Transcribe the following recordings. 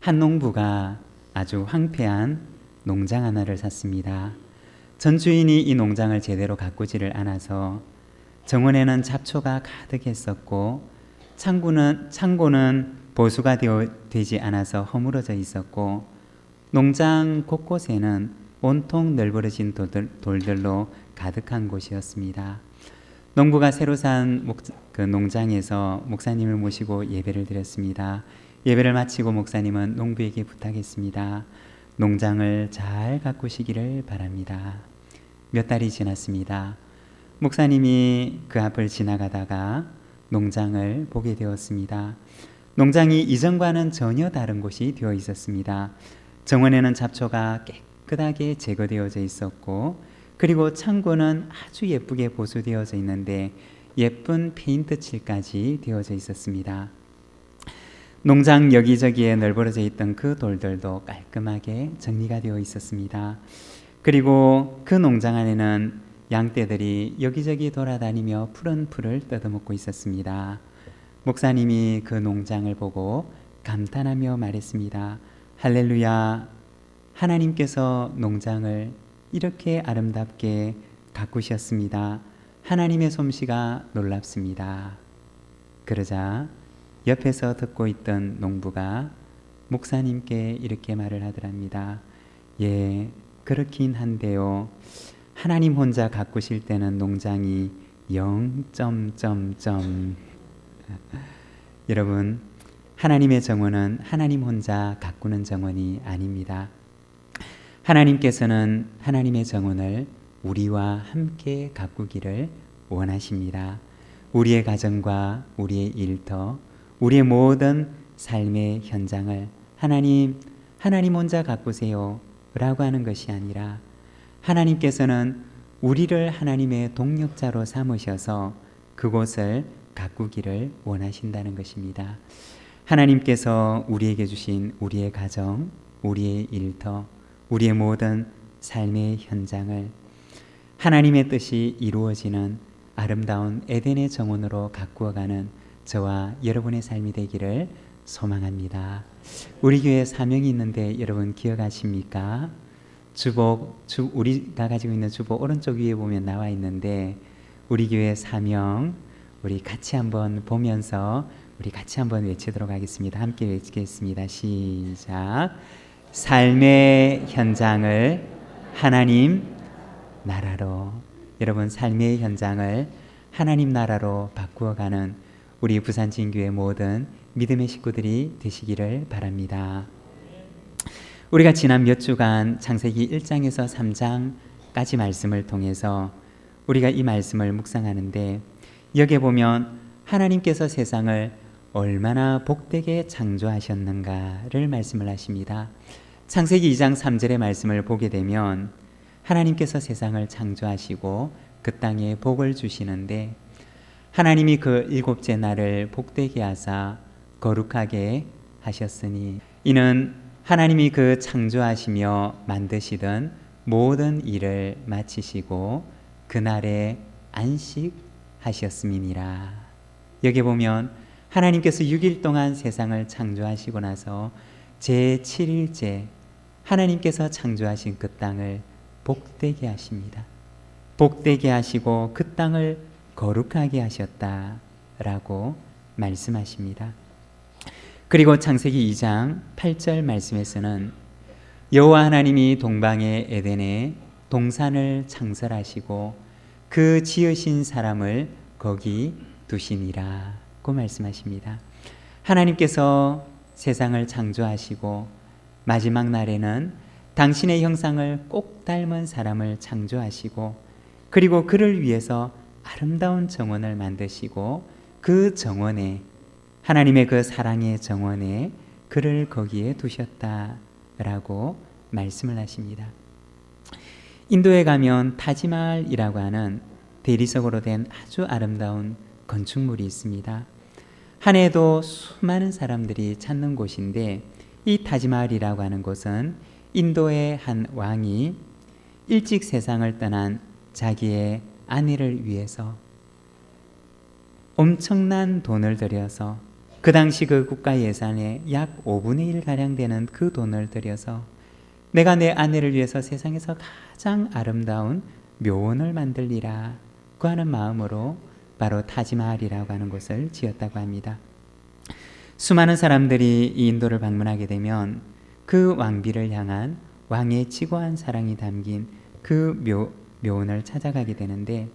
한 농부가 아주 황폐한 농장 하나를 샀습니다. 전 주인이 이 농장을 제대로 가꾸지를 않아서 정원에는 잡초가 가득했었고 창고는 보수가 되지 않아서 허물어져 있었고 농장 곳곳에는 온통 널브러진 돌들로 가득한 곳이었습니다. 농부가 새로 산 그 농장에서 목사님을 모시고 예배를 드렸습니다. 예배를 마치고 목사님은 농부에게 부탁했습니다. 농장을 잘 가꾸시기를 바랍니다. 몇 달이 지났습니다. 목사님이 그 앞을 지나가다가 농장을 보게 되었습니다. 농장이 이전과는 전혀 다른 곳이 되어 있었습니다. 정원에는 잡초가 깨끗하게 제거되어져 있었고 그리고 창고는 아주 예쁘게 보수되어져 있는데 예쁜 페인트 칠까지 되어져 있었습니다. 농장 여기저기에 널브러져 있던 그 돌들도 깔끔하게 정리가 되어 있었습니다. 그리고 그 농장 안에는 양떼들이 여기저기 돌아다니며 푸른 풀을 뜯어먹고 있었습니다. 목사님이 그 농장을 보고 감탄하며 말했습니다. 할렐루야, 하나님께서 농장을 이렇게 아름답게 가꾸셨습니다. 하나님의 솜씨가 놀랍습니다. 그러자 옆에서 듣고 있던 농부가 목사님께 이렇게 말을 하더랍니다. 예, 그렇긴 한데요. 하나님 혼자 가꾸실 때는 농장이 0... 여러분, 하나님의 정원은 하나님 혼자 가꾸는 정원이 아닙니다. 하나님께서는 하나님의 정원을 우리와 함께 가꾸기를 원하십니다. 우리의 가정과 우리의 일터, 우리의 모든 삶의 현장을 하나님 혼자 가꾸세요 라고 하는 것이 아니라 하나님께서는 우리를 하나님의 동력자로 삼으셔서 그곳을 가꾸기를 원하신다는 것입니다. 하나님께서 우리에게 주신 우리의 가정, 우리의 일터, 우리의 모든 삶의 현장을 하나님의 뜻이 이루어지는 아름다운 에덴의 정원으로 가꾸어가는 저와 여러분의 삶이 되기를 소망합니다. 우리 교회에 사명이 있는데 여러분 기억하십니까? 우리가 가지고 있는 주보 오른쪽 위에 보면 나와 있는데 우리 교회 사명 우리 같이 한번 보면서 우리 같이 한번 외치도록 하겠습니다. 함께 외치겠습니다. 시작. 삶의 현장을 하나님 나라로, 여러분 삶의 현장을 하나님 나라로 바꾸어가는 우리 부산진교회 모든 믿음의 식구들이 되시기를 바랍니다. 우리가 지난 몇 주간 창세기 1장에서 3장까지 말씀을 통해서 우리가 이 말씀을 묵상하는데 여기에 보면 하나님께서 세상을 얼마나 복되게 창조하셨는가를 말씀을 하십니다. 창세기 2장 3절의 말씀을 보게 되면 하나님께서 세상을 창조하시고 그 땅에 복을 주시는데 하나님이 그 일곱째 날을 복되게 하사 거룩하게 하셨으니 이는 하나님이 그 창조하시며 만드시던 모든 일을 마치시고 그날에 안식하셨음이니라. 여기 보면 하나님께서 6일 동안 세상을 창조하시고 나서 제7일째 하나님께서 창조하신 그 땅을 복되게 하십니다. 복되게 하시고 그 땅을 거룩하게 하셨다라고 말씀하십니다. 그리고 창세기 2장 8절 말씀에서는 여호와 하나님이 동방의 에덴에 동산을 창설하시고 그 지으신 사람을 거기 두시니라고 말씀하십니다. 하나님께서 세상을 창조하시고 마지막 날에는 당신의 형상을 꼭 닮은 사람을 창조하시고 그리고 그를 위해서 아름다운 정원을 만드시고 그 정원에 하나님의 그 사랑의 정원에 그를 거기에 두셨다라고 말씀을 하십니다. 인도에 가면 타지마할이라고 하는 대리석으로 된 아주 아름다운 건축물이 있습니다. 한 해도 수많은 사람들이 찾는 곳인데 이 타지마할이라고 하는 곳은 인도의 한 왕이 일찍 세상을 떠난 자기의 아내를 위해서 엄청난 돈을 들여서 그 당시 그 국가 예산의 약 5분의 1 가량 되는 그 돈을 들여서 내가 내 아내를 위해서 세상에서 가장 아름다운 묘원을 만들리라 고 하는 마음으로 바로 타지마할이라고 하는 곳을 지었다고 합니다. 수많은 사람들이 이 인도를 방문하게 되면 그 왕비를 향한 왕의 지고한 사랑이 담긴 그 묘원을 찾아가게 되는데,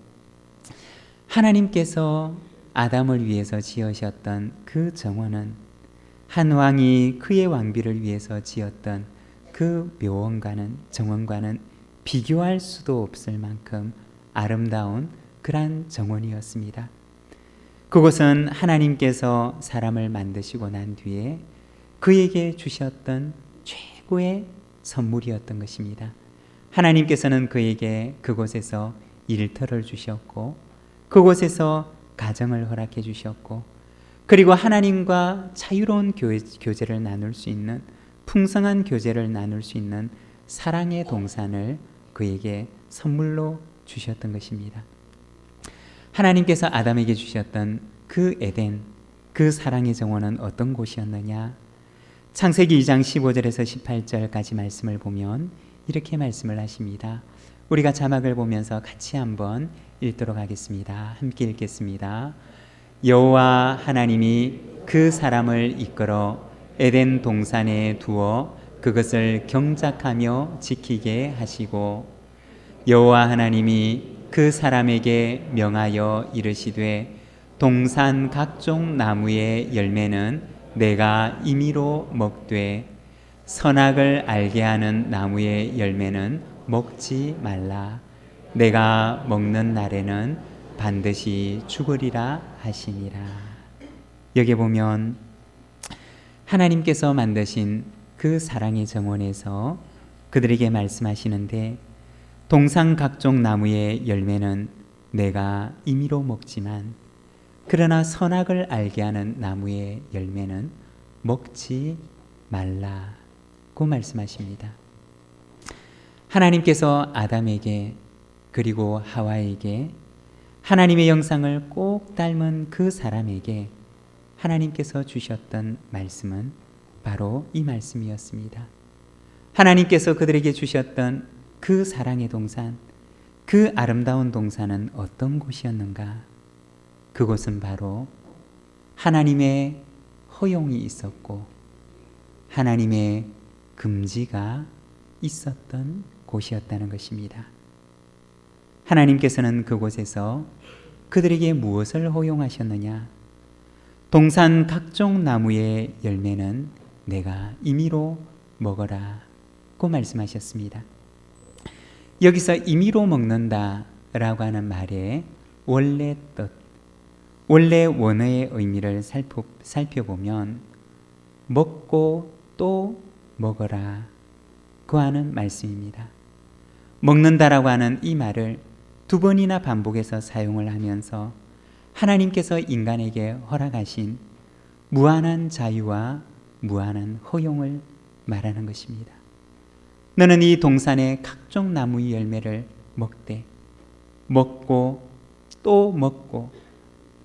하나님께서 아담을 위해서 지으셨던 그 정원은 한 왕이 그의 왕비를 위해서 지었던 그 묘원과는, 정원과는 비교할 수도 없을 만큼 아름다운 그러한 정원이었습니다. 그곳은 하나님께서 사람을 만드시고 난 뒤에 그에게 주셨던 최고의 선물이었던 것입니다. 하나님께서는 그에게 그곳에서 일터를 주셨고, 그곳에서 가정을 허락해 주셨고, 그리고 하나님과 자유로운 교제를 나눌 수 있는, 풍성한 교제를 나눌 수 있는 사랑의 동산을 그에게 선물로 주셨던 것입니다. 하나님께서 아담에게 주셨던 그 에덴, 그 사랑의 정원은 어떤 곳이었느냐? 창세기 2장 15절에서 18절까지 말씀을 보면 이렇게 말씀을 하십니다. 우리가 자막을 보면서 같이 한번 읽도록 하겠습니다. 함께 읽겠습니다. 여호와 하나님이 그 사람을 이끌어 에덴 동산에 두어 그것을 경작하며 지키게 하시고, 여호와 하나님이 그 사람에게 명하여 이르시되 동산 각종 나무의 열매는 내가 임의로 먹되 선악을 알게 하는 나무의 열매는 먹지 말라. 내가 먹는 날에는 반드시 죽으리라 하시니라. 여기 보면 하나님께서 만드신 그 사랑의 정원에서 그들에게 말씀하시는데, 동산 각종 나무의 열매는 내가 임의로 먹지만 그러나 선악을 알게 하는 나무의 열매는 먹지 말라고 말씀하십니다. 하나님께서 아담에게 그리고 하와에게 하나님의 형상을 꼭 닮은 그 사람에게 하나님께서 주셨던 말씀은 바로 이 말씀이었습니다. 하나님께서 그들에게 주셨던 그 사랑의 동산, 그 아름다운 동산은 어떤 곳이었는가? 그곳은 바로 하나님의 허용이 있었고 하나님의 금지가 있었던 곳이었다는 것입니다. 하나님께서는 그곳에서 그들에게 무엇을 허용하셨느냐? 동산 각종 나무의 열매는 내가 임의로 먹어라고 말씀하셨습니다. 여기서 임의로 먹는다라고 하는 말의 원래 뜻, 원래 원어의 의미를 살펴보면 먹고 또 먹어라 그 하는 말씀입니다. 먹는다라고 하는 이 말을 두 번이나 반복해서 사용을 하면서 하나님께서 인간에게 허락하신 무한한 자유와 무한한 허용을 말하는 것입니다. 너는 이 동산의 각종 나무의 열매를 먹되 먹고 또 먹고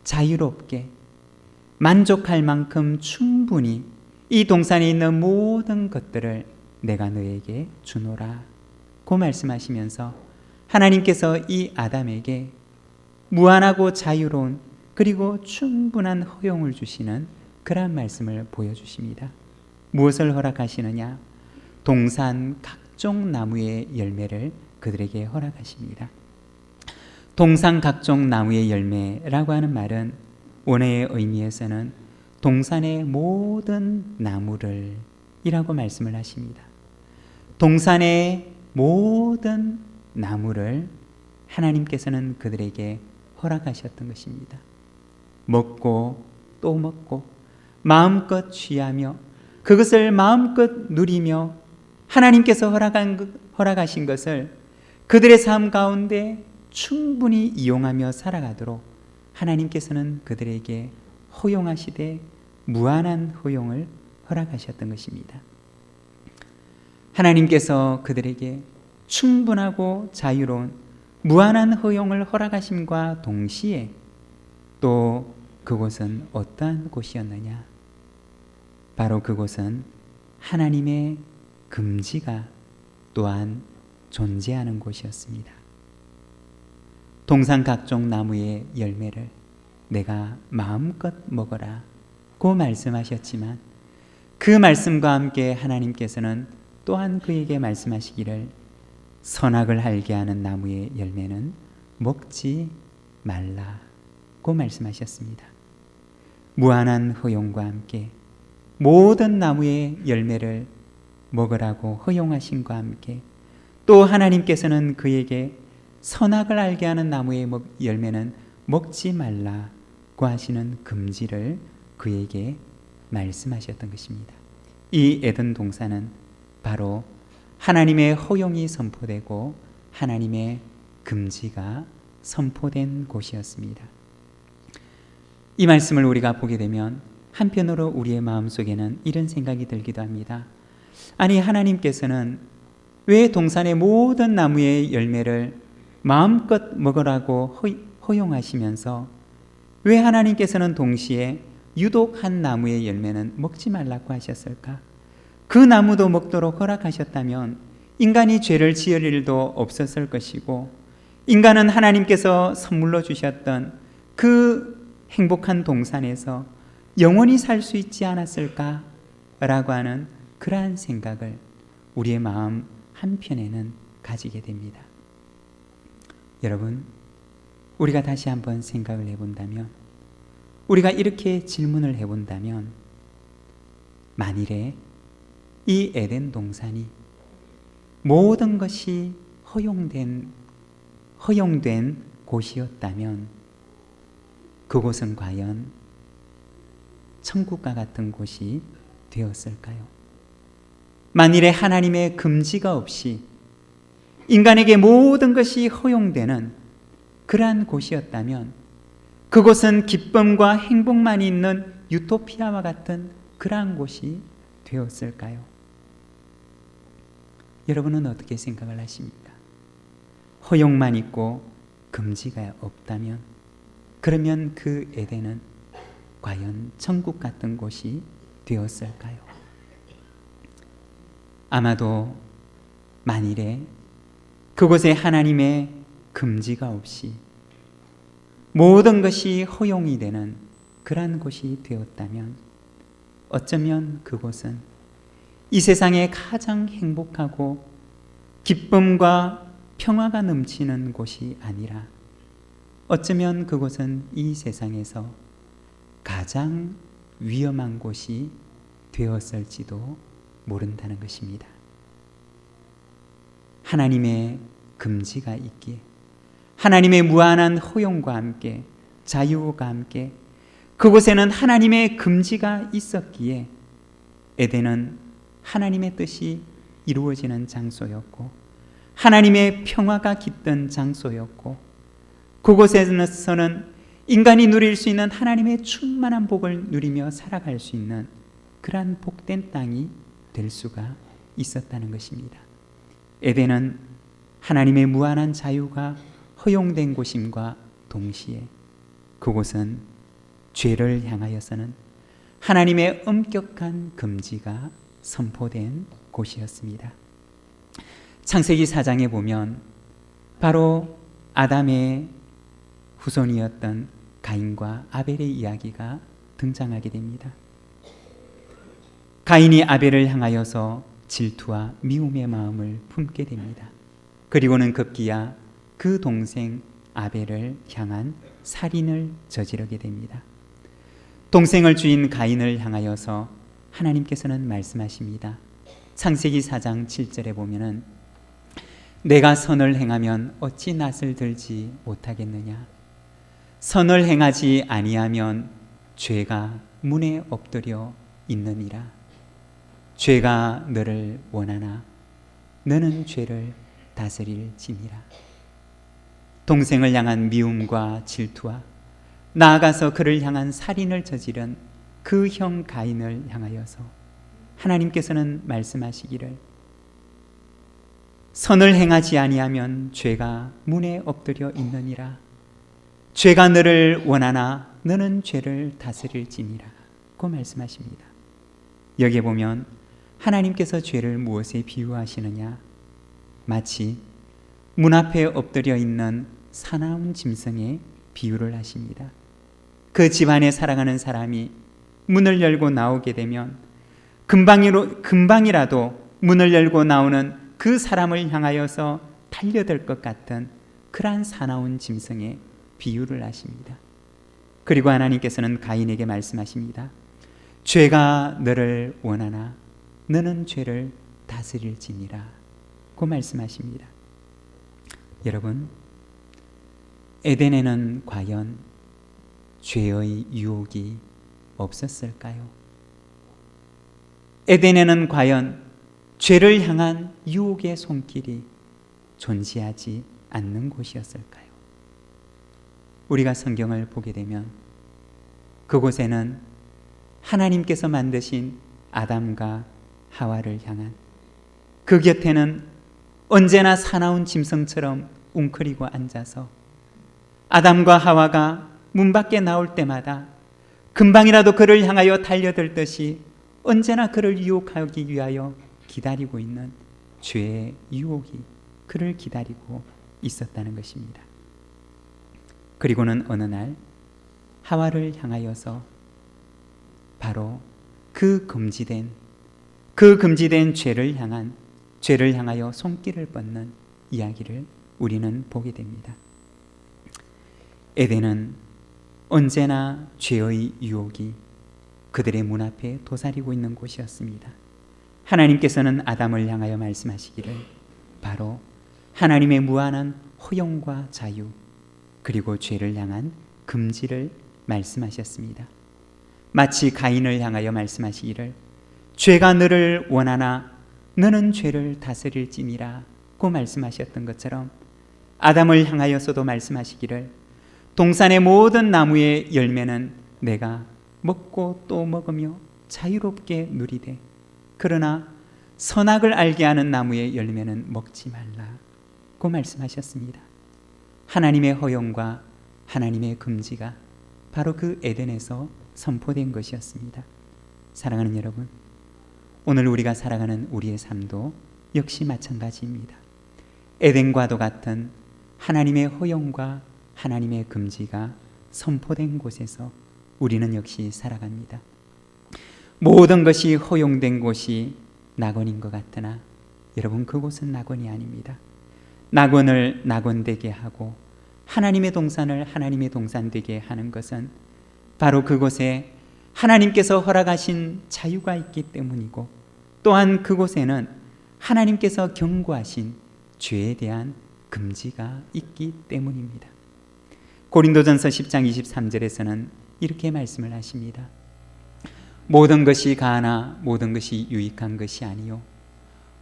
자유롭게 만족할 만큼 충분히 이 동산에 있는 모든 것들을 내가 너에게 주노라 고 말씀하시면서 하나님께서 이 아담에게 무한하고 자유로운 그리고 충분한 허용을 주시는 그러한 말씀을 보여주십니다. 무엇을 허락하시느냐? 동산 각종 나무의 열매를 그들에게 허락하십니다. 동산 각종 나무의 열매라고 하는 말은 원어의 의미에서는 동산의 모든 나무를 이라고 말씀을 하십니다. 동산의 모든 나무를 하나님께서는 그들에게 허락하셨던 것입니다. 먹고 또 먹고 마음껏 취하며 그것을 마음껏 누리며 하나님께서 허락하신 것을 그들의 삶 가운데 충분히 이용하며 살아가도록 하나님께서는 그들에게 허용하시되 무한한 허용을 허락하셨던 것입니다. 하나님께서 그들에게 충분하고 자유로운 무한한 허용을 허락하심과 동시에 또 그곳은 어떠한 곳이었느냐? 바로 그곳은 하나님의 금지가 또한 존재하는 곳이었습니다. 동산 각종 나무의 열매를 내가 마음껏 먹어라 고 말씀하셨지만 그 말씀과 함께 하나님께서는 또한 그에게 말씀하시기를 선악을 알게 하는 나무의 열매는 먹지 말라고 말씀하셨습니다. 무한한 허용과 함께 모든 나무의 열매를 먹으라고 허용하심과 함께 또 하나님께서는 그에게 선악을 알게 하는 나무의 열매는 먹지 말라고 하시는 금지를 그에게 말씀하셨던 것입니다. 이 에덴 동산은 바로 하나님의 허용이 선포되고 하나님의 금지가 선포된 곳이었습니다. 이 말씀을 우리가 보게 되면 한편으로 우리의 마음속에는 이런 생각이 들기도 합니다. 아니, 하나님께서는 왜 동산의 모든 나무의 열매를 마음껏 먹으라고 허용하시면서 왜 하나님께서는 동시에 유독 한 나무의 열매는 먹지 말라고 하셨을까? 그 나무도 먹도록 허락하셨다면 인간이 죄를 지을 일도 없었을 것이고 인간은 하나님께서 선물로 주셨던 그 행복한 동산에서 영원히 살 수 있지 않았을까라고 하는 그러한 생각을 우리의 마음 한편에는 가지게 됩니다. 여러분, 우리가 다시 한번 생각을 해본다면, 우리가 이렇게 질문을 해본다면, 만일에 이 에덴 동산이 모든 것이 허용된 곳이었다면 그곳은 과연 천국과 같은 곳이 되었을까요? 만일에 하나님의 금지가 없이 인간에게 모든 것이 허용되는 그러한 곳이었다면 그곳은 기쁨과 행복만 있는 유토피아와 같은 그러한 곳이 되었을까요? 여러분은 어떻게 생각을 하십니까? 허용만 있고 금지가 없다면 그러면 그 에덴은 과연 천국 같은 곳이 되었을까요? 아마도 만일에 그곳에 하나님의 금지가 없이 모든 것이 허용이 되는 그러한 곳이 되었다면 어쩌면 그곳은 이 세상에 가장 행복하고 기쁨과 평화가 넘치는 곳이 아니라 어쩌면 그곳은 이 세상에서 가장 위험한 곳이 되었을지도 모른다는 것입니다. 하나님의 금지가 있기에 하나님의 무한한 허용과 함께 자유가 함께 그곳에는 하나님의 금지가 있었기에 에덴은 하나님의 뜻이 이루어지는 장소였고 하나님의 평화가 깃든 장소였고 그곳에서는 인간이 누릴 수 있는 하나님의 충만한 복을 누리며 살아갈 수 있는 그러한 복된 땅이 될 수가 있었다는 것입니다. 에덴은 하나님의 무한한 자유가 허용된 곳임과 동시에 그곳은 죄를 향하여서는 하나님의 엄격한 금지가 선포된 곳이었습니다. 창세기 4장에 보면 바로 아담의 후손이었던 가인과 아벨의 이야기가 등장하게 됩니다. 가인이 아벨을 향하여서 질투와 미움의 마음을 품게 됩니다. 그리고는 급기야 그 동생 아벨을 향한 살인을 저지르게 됩니다. 동생을 죽인 가인을 향하여서 하나님께서는 말씀하십니다. 창세기 4장 7절에 보면은 내가 선을 행하면 어찌 낯을 들지 못하겠느냐? 선을 행하지 아니하면 죄가 문에 엎드려 있느니라. 죄가 너를 원하나 너는 죄를 다스릴지니라. 동생을 향한 미움과 질투와 나아가서 그를 향한 살인을 저지른 그 형 가인을 향하여서 하나님께서는 말씀하시기를 선을 행하지 아니하면 죄가 문에 엎드려 있느니라. 죄가 너를 원하나 너는 죄를 다스릴지니라 고 말씀하십니다. 여기에 보면 하나님께서 죄를 무엇에 비유하시느냐? 마치 문 앞에 엎드려 있는 사나운 짐승에 비유를 하십니다. 그 집안에 살아가는 사람이 문을 열고 나오게 되면 금방이라도 문을 열고 나오는 그 사람을 향하여서 달려들 것 같은 그러한 사나운 짐승에 비유를 하십니다. 그리고 하나님께서는 가인에게 말씀하십니다. 죄가 너를 원하나 너는 죄를 다스릴지니라 고 말씀하십니다. 여러분, 에덴에는 과연 죄의 유혹이 없었을까요? 에덴에는 과연 죄를 향한 유혹의 손길이 존재하지 않는 곳이었을까요? 우리가 성경을 보게 되면 그곳에는 하나님께서 만드신 아담과 하와를 향한, 그 곁에는 언제나 사나운 짐승처럼 웅크리고 앉아서 아담과 하와가 문 밖에 나올 때마다 금방이라도 그를 향하여 달려들듯이 언제나 그를 유혹하기 위하여 기다리고 있는 죄의 유혹이 그를 기다리고 있었다는 것입니다. 그리고는 어느 날 하와를 향하여서 바로 그 금지된 죄를 향하여 손길을 뻗는 이야기를 우리는 보게 됩니다. 에덴은 언제나 죄의 유혹이 그들의 문 앞에 도사리고 있는 곳이었습니다. 하나님께서는 아담을 향하여 말씀하시기를 바로 하나님의 무한한 허용과 자유, 그리고 죄를 향한 금지를 말씀하셨습니다. 마치 가인을 향하여 말씀하시기를 죄가 너를 원하나 너는 죄를 다스릴지니라 고 말씀하셨던 것처럼 아담을 향하여서도 말씀하시기를 동산의 모든 나무의 열매는 내가 먹고 또 먹으며 자유롭게 누리되 그러나 선악을 알게 하는 나무의 열매는 먹지 말라고 말씀하셨습니다. 하나님의 허용과 하나님의 금지가 바로 그 에덴에서 선포된 것이었습니다. 사랑하는 여러분, 오늘 우리가 살아가는 우리의 삶도 역시 마찬가지입니다. 에덴과도 같은 하나님의 허용과 하나님의 금지가 선포된 곳에서 우리는 역시 살아갑니다. 모든 것이 허용된 곳이 낙원인 것 같으나 여러분, 그곳은 낙원이 아닙니다. 낙원을 낙원되게 하고 하나님의 동산을 하나님의 동산되게 하는 것은 바로 그곳에 하나님께서 허락하신 자유가 있기 때문이고, 또한 그곳에는 하나님께서 경고하신 죄에 대한 금지가 있기 때문입니다. 고린도전서 10장 23절에서는 이렇게 말씀을 하십니다. 모든 것이 가하나 모든 것이 유익한 것이 아니요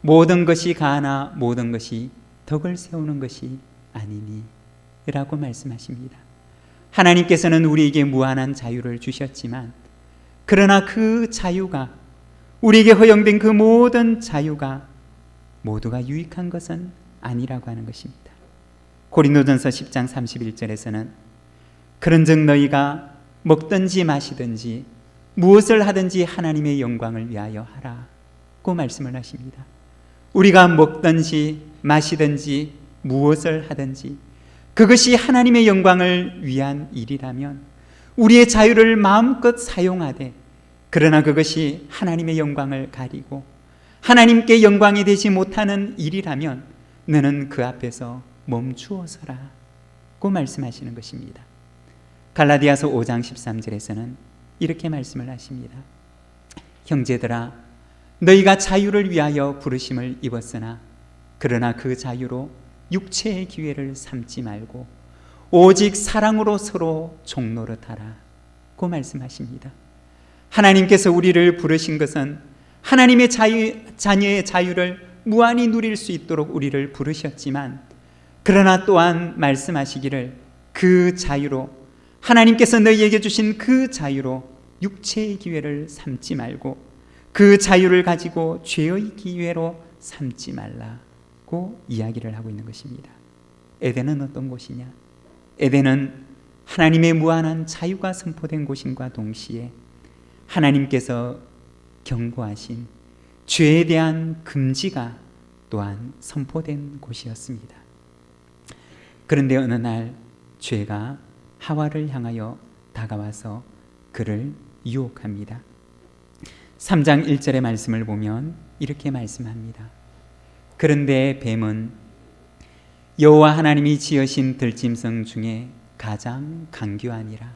모든 것이 가하나 모든 것이 덕을 세우는 것이 아니니 라고 말씀하십니다. 하나님께서는 우리에게 무한한 자유를 주셨지만, 그러나 그 자유가, 우리에게 허용된 그 모든 자유가 모두가 유익한 것은 아니라고 하는 것입니다. 고린도전서 10장 31절에서는 그런즉 너희가 먹든지 마시든지 무엇을 하든지 하나님의 영광을 위하여 하라고 말씀을 하십니다. 우리가 먹든지 마시든지 무엇을 하든지 그것이 하나님의 영광을 위한 일이라면 우리의 자유를 마음껏 사용하되, 그러나 그것이 하나님의 영광을 가리고 하나님께 영광이 되지 못하는 일이라면 너는 그 앞에서 멈추어서라 고 말씀하시는 것입니다. 갈라디아서 5장 13절에서는 이렇게 말씀을 하십니다. 형제들아, 너희가 자유를 위하여 부르심을 입었으나 그러나 그 자유로 육체의 기회를 삼지 말고 오직 사랑으로 서로 종노릇하라 고 말씀하십니다. 하나님께서 우리를 부르신 것은 하나님의 자녀의 자유를 무한히 누릴 수 있도록 우리를 부르셨지만, 그러나 또한 말씀하시기를 그 자유로, 하나님께서 너희에게 주신 그 자유로 육체의 기회를 삼지 말고 그 자유를 가지고 죄의 기회로 삼지 말라고 이야기를 하고 있는 것입니다. 에덴은 어떤 곳이냐? 에덴은 하나님의 무한한 자유가 선포된 곳인과 동시에 하나님께서 경고하신 죄에 대한 금지가 또한 선포된 곳이었습니다. 그런데 어느 날 죄가 하와를 향하여 다가와서 그를 유혹합니다. 3장 1절의 말씀을 보면 이렇게 말씀합니다. 그런데 뱀은 여호와 하나님이 지으신 들짐승 중에 가장 간교하니라.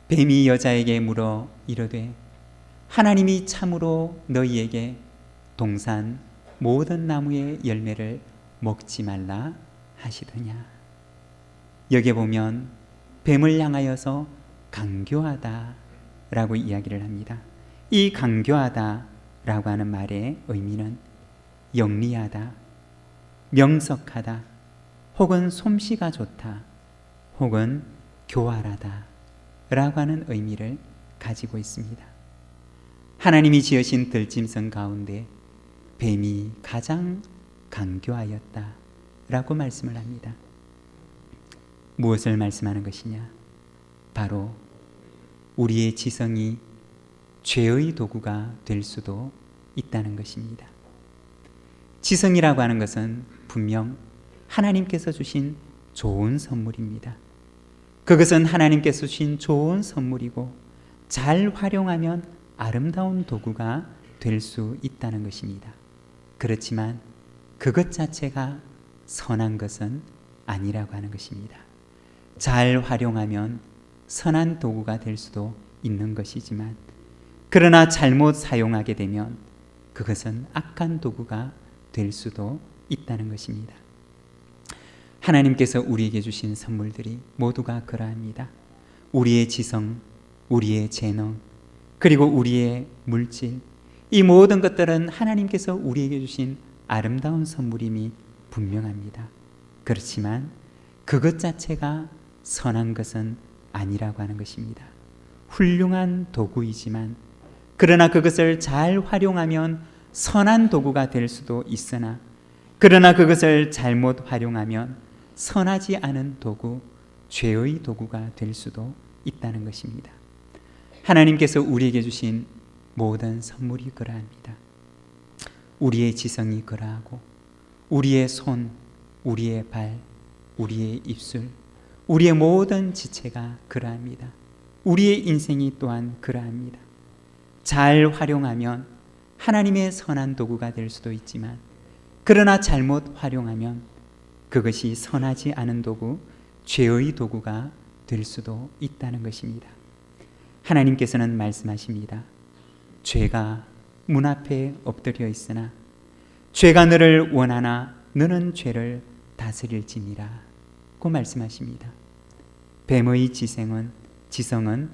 뱀이 여자에게 물어 이르되 하나님이 참으로 너희에게 동산 모든 나무의 열매를 먹지 말라 하시더냐. 여기에 보면 뱀을 향하여서 간교하다 라고 이야기를 합니다. 이 간교하다 라고 하는 말의 의미는 영리하다, 명석하다, 혹은 솜씨가 좋다, 혹은 교활하다 라고 하는 의미를 가지고 있습니다. 하나님이 지으신 들짐승 가운데 뱀이 가장 간교하였다 라고 말씀을 합니다. 무엇을 말씀하는 것이냐? 바로 우리의 지성이 죄의 도구가 될 수도 있다는 것입니다. 지성이라고 하는 것은 분명 하나님께서 주신 좋은 선물입니다. 그것은 하나님께서 주신 좋은 선물이고 잘 활용하면 아름다운 도구가 될 수 있다는 것입니다. 그렇지만 그것 자체가 선한 것은 아니라고 하는 것입니다. 잘 활용하면 선한 도구가 될 수도 있는 것이지만 그러나 잘못 사용하게 되면 그것은 악한 도구가 될 수도 있다는 것입니다. 하나님께서 우리에게 주신 선물들이 모두가 그러합니다. 우리의 지성, 우리의 재능, 그리고 우리의 물질, 이 모든 것들은 하나님께서 우리에게 주신 아름다운 선물임이 분명합니다. 그렇지만 그것 자체가 선한 것은 아니라고 하는 것입니다. 훌륭한 도구이지만 그러나 그것을 잘 활용하면 선한 도구가 될 수도 있으나 그러나 그것을 잘못 활용하면 선하지 않은 도구, 죄의 도구가 될 수도 있다는 것입니다. 하나님께서 우리에게 주신 모든 선물이 그러합니다. 우리의 지성이 그러하고 우리의 손, 우리의 발, 우리의 입술, 우리의 모든 지체가 그러합니다. 우리의 인생이 또한 그러합니다. 잘 활용하면 하나님의 선한 도구가 될 수도 있지만 그러나 잘못 활용하면 그것이 선하지 않은 도구, 죄의 도구가 될 수도 있다는 것입니다. 하나님께서는 말씀하십니다. 죄가 문 앞에 엎드려 있으나 죄가 너를 원하나 너는 죄를 다스릴지니라 고 말씀하십니다. 뱀의 지성은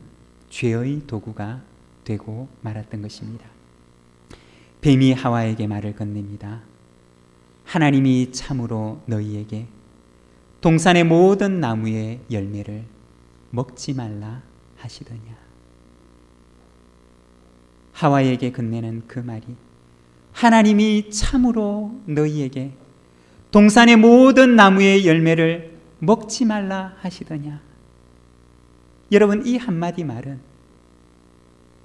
죄의 도구가 되고 말았던 것입니다. 뱀이 하와에게 말을 건넵니다. 하나님이 참으로 너희에게 동산의 모든 나무의 열매를 먹지 말라 하시더냐. 하와에게 건네는 그 말이 하나님이 참으로 너희에게 동산의 모든 나무의 열매를 먹지 말라 하시더냐. 여러분, 이 한마디 말은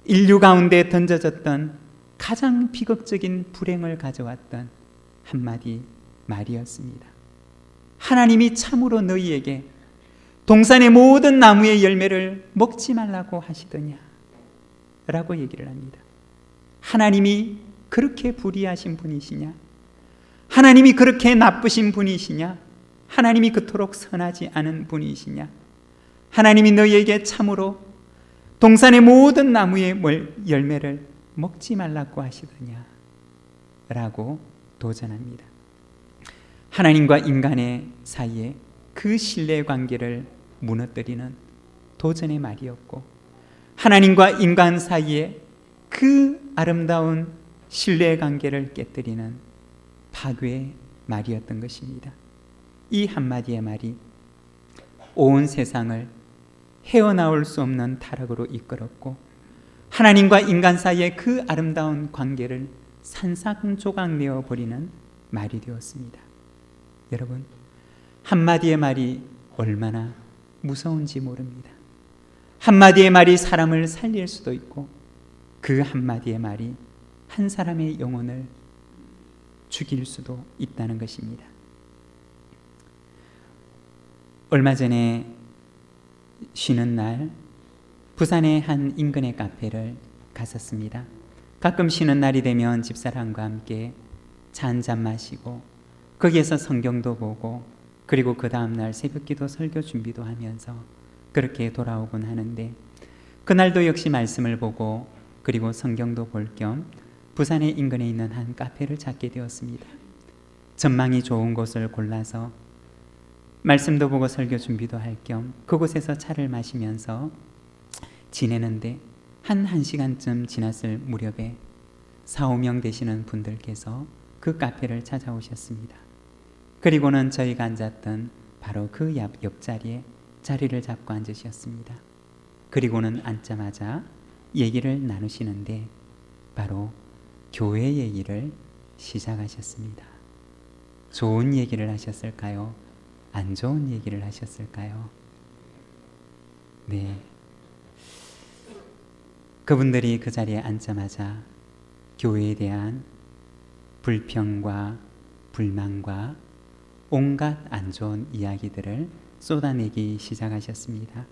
인류 가운데 던져졌던 가장 비극적인 불행을 가져왔던 한마디 말이었습니다. 하나님이 참으로 너희에게 동산의 모든 나무의 열매를 먹지 말라고 하시더냐 라고 얘기를 합니다. 하나님이 그렇게 불의하신 분이시냐? 하나님이 그렇게 나쁘신 분이시냐? 하나님이 그토록 선하지 않은 분이시냐? 하나님이 너희에게 참으로 동산의 모든 나무의 열매를 먹지 말라고 하시더냐 라고 도전합니다. 하나님과 인간의 사이에 그 신뢰관계를 무너뜨리는 도전의 말이었고 하나님과 인간 사이에 그 아름다운 신뢰관계를 깨뜨리는 파괴의 말이었던 것입니다. 이 한마디의 말이 온 세상을 헤어나올 수 없는 타락으로 이끌었고 하나님과 인간 사이의 그 아름다운 관계를 산산조각 내어버리는 말이 되었습니다. 여러분, 한마디의 말이 얼마나 무서운지 모릅니다. 한마디의 말이 사람을 살릴 수도 있고 그 한마디의 말이 한 사람의 영혼을 죽일 수도 있다는 것입니다. 얼마 전에 쉬는 날 부산의 한 인근의 카페를 갔었습니다. 가끔 쉬는 날이 되면 집사람과 함께 차 한잔 마시고 거기에서 성경도 보고 그리고 그 다음날 새벽기도 설교 준비도 하면서 그렇게 돌아오곤 하는데, 그날도 역시 말씀을 보고 그리고 성경도 볼 겸 부산의 인근에 있는 한 카페를 찾게 되었습니다. 전망이 좋은 곳을 골라서 말씀도 보고 설교 준비도 할 겸 그곳에서 차를 마시면서 지내는데, 한 1시간쯤 지났을 무렵에 4-5명 되시는 분들께서 그 카페를 찾아오셨습니다. 그리고는 저희가 앉았던 바로 그 옆자리에 자리를 잡고 앉으셨습니다. 그리고는 앉자마자 얘기를 나누시는데 바로 교회 얘기를 시작하셨습니다. 좋은 얘기를 하셨을까요? 안 좋은 얘기를 하셨을까요? 네. 그분들이 그 자리에 앉자마자 교회에 대한 불평과 불만과 온갖 안 좋은 이야기들을 쏟아내기 시작하셨습니다.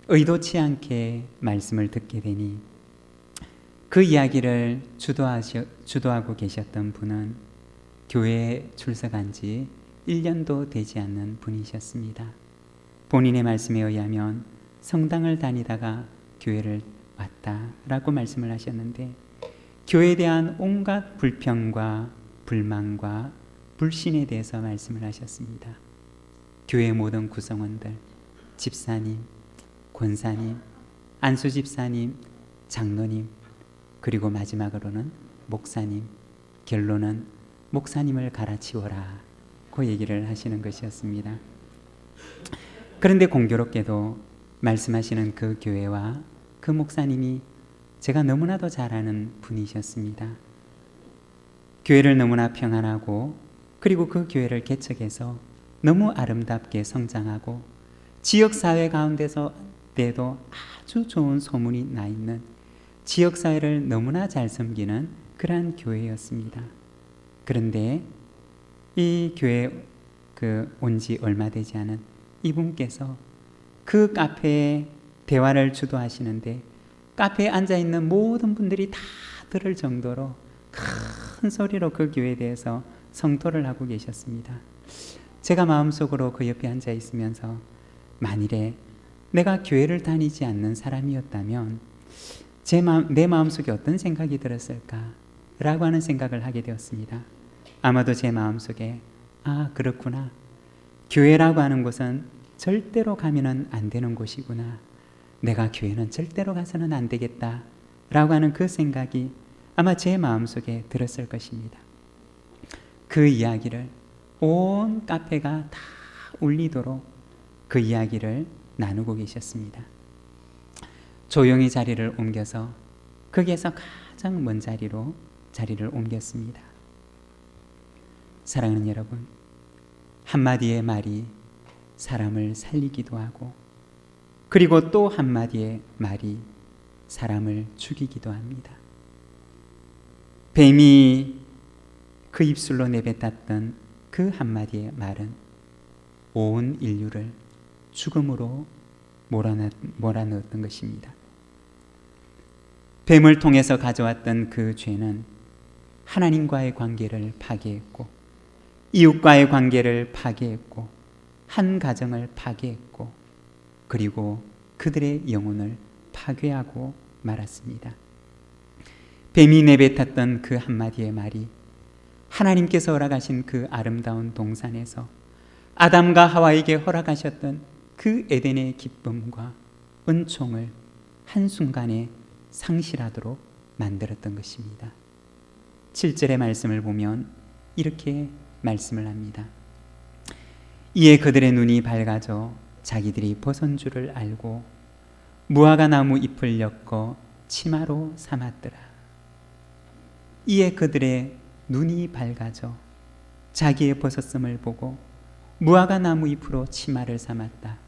의도치 않게 말씀을 듣게 되니 그 이야기를 주도하고 계셨던 분은 교회에 출석한 지 1년도 되지 않는 분이셨습니다. 본인의 말씀에 의하면 성당을 다니다가 교회를 왔다라고 말씀을 하셨는데, 교회에 대한 온갖 불평과 불만과 불신에 대해서 말씀을 하셨습니다. 교회 모든 구성원들, 집사님, 권사님, 안수집사님, 장로님, 그리고 마지막으로는 목사님, 결론은 목사님을 갈아치워라 그 얘기를 하시는 것이었습니다. 그런데 공교롭게도 말씀하시는 그 교회와 그 목사님이 제가 너무나도 잘 아는 분이셨습니다. 교회를 너무나 평안하고 그리고 그 교회를 개척해서 너무 아름답게 성장하고 지역사회 가운데서 때도 아주 좋은 소문이 나 있는 지역사회를 너무나 잘 섬기는 그러한 교회였습니다. 그런데 이 교회 온 지 얼마 되지 않은 이분께서 그 카페에 대화를 주도하시는데 카페에 앉아있는 모든 분들이 다 들을 정도로 큰 소리로 그 교회에 대해서 성토를 하고 계셨습니다. 제가 마음속으로 그 옆에 앉아 있으면서 만일에 내가 교회를 다니지 않는 사람이었다면 내 마음속에 어떤 생각이 들었을까? 라고 하는 생각을 하게 되었습니다. 아마도 제 마음속에 그렇구나. 교회라고 하는 곳은 절대로 가면은 안 되는 곳이구나. 내가 교회는 절대로 가서는 안 되겠다. 라고 하는 그 생각이 아마 제 마음속에 들었을 것입니다. 그 이야기를 온 카페가 다 울리도록 그 이야기를 나누고 계셨습니다. 조용히 자리를 옮겨서 거기에서 가장 먼 자리로 자리를 옮겼습니다. 사랑하는 여러분, 한마디의 말이 사람을 살리기도 하고 그리고 또 한마디의 말이 사람을 죽이기도 합니다. 뱀이 그 입술로 내뱉었던 그 한마디의 말은 온 인류를 죽음으로 몰아넣었던 것입니다. 뱀을 통해서 가져왔던 그 죄는 하나님과의 관계를 파괴했고 이웃과의 관계를 파괴했고 한 가정을 파괴했고 그리고 그들의 영혼을 파괴하고 말았습니다. 뱀이 내뱉었던 그 한마디의 말이 하나님께서 허락하신 그 아름다운 동산에서 아담과 하와에게 허락하셨던 그 에덴의 기쁨과 은총을 한순간에 상실하도록 만들었던 것입니다. 7절의 말씀을 보면 이렇게 말씀을 합니다. 이에 그들의 눈이 밝아져 자기들이 벗은 줄을 알고 무화과 나무 잎을 엮어 치마로 삼았더라. 이에 그들의 눈이 밝아져 자기의 벗었음을 보고 무화과 나무 잎으로 치마를 삼았다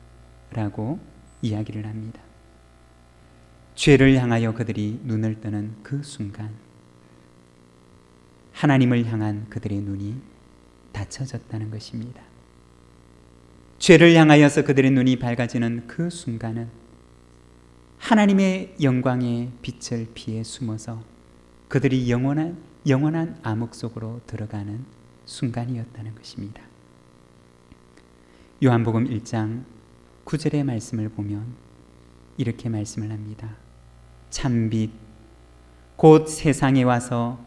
라고 이야기를 합니다. 죄를 향하여 그들이 눈을 뜨는 그 순간 하나님을 향한 그들의 눈이 닫혀졌다는 것입니다. 죄를 향하여서 그들의 눈이 밝아지는 그 순간은 하나님의 영광의 빛을 피해 숨어서 그들이 영원한 암흑 속으로 들어가는 순간이었다는 것입니다. 요한복음 1장 9절의 말씀을 보면 이렇게 말씀을 합니다. 참빛 곧 세상에 와서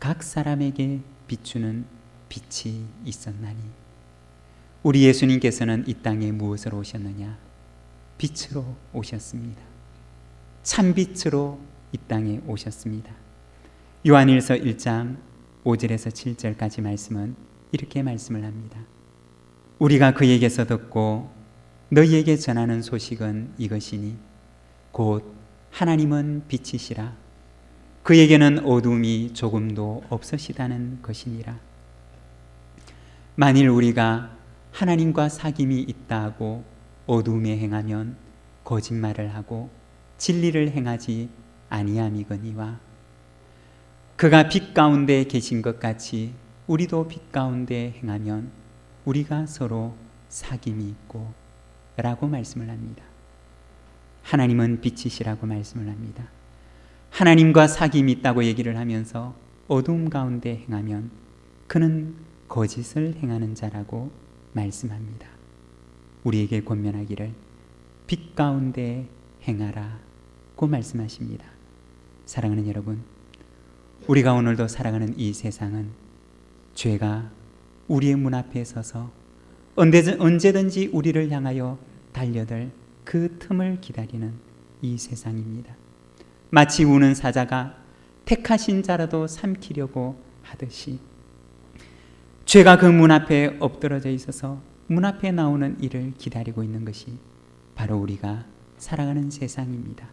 각 사람에게 비추는 빛이 있었나니. 우리 예수님께서는 이 땅에 무엇으로 오셨느냐? 빛으로 오셨습니다. 참빛으로 이 땅에 오셨습니다. 요한일서 1장 5절에서 7절까지 말씀은 이렇게 말씀을 합니다. 우리가 그에게서 듣고 너희에게 전하는 소식은 이것이니 곧 하나님은 빛이시라. 그에게는 어둠이 조금도 없으시다는 것이니라. 만일 우리가 하나님과 사귐이 있다고 어둠에 행하면 거짓말을 하고 진리를 행하지 아니함이거니와 그가 빛 가운데 계신 것 같이 우리도 빛 가운데 행하면 우리가 서로 사귐이 있고 라고 말씀을 합니다. 하나님은 빛이시라고 말씀을 합니다. 하나님과 사귐이 있다고 얘기를 하면서 어둠 가운데 행하면 그는 거짓을 행하는 자라고 말씀합니다. 우리에게 권면하기를 빛 가운데 행하라고 말씀하십니다. 사랑하는 여러분, 우리가 오늘도 살아가는 이 세상은 죄가 우리의 문 앞에 서서 언제든지 우리를 향하여 달려들 그 틈을 기다리는 이 세상입니다. 마치 우는 사자가 택하신 자라도 삼키려고 하듯이 죄가 그 문 앞에 엎드러져 있어서 문 앞에 나오는 이를 기다리고 있는 것이 바로 우리가 살아가는 세상입니다.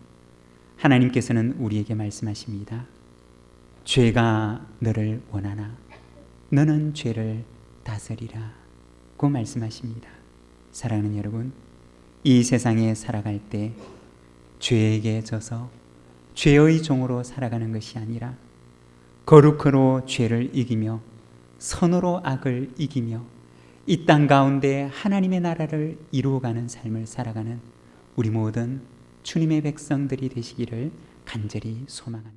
하나님께서는 우리에게 말씀하십니다. 죄가 너를 원하나 너는 죄를 다스리라 고 말씀하십니다. 사랑하는 여러분, 이 세상에 살아갈 때 죄에게 져서 죄의 종으로 살아가는 것이 아니라 거룩으로 죄를 이기며 선으로 악을 이기며 이 땅 가운데 하나님의 나라를 이루어가는 삶을 살아가는 우리 모든 주님의 백성들이 되시기를 간절히 소망합니다.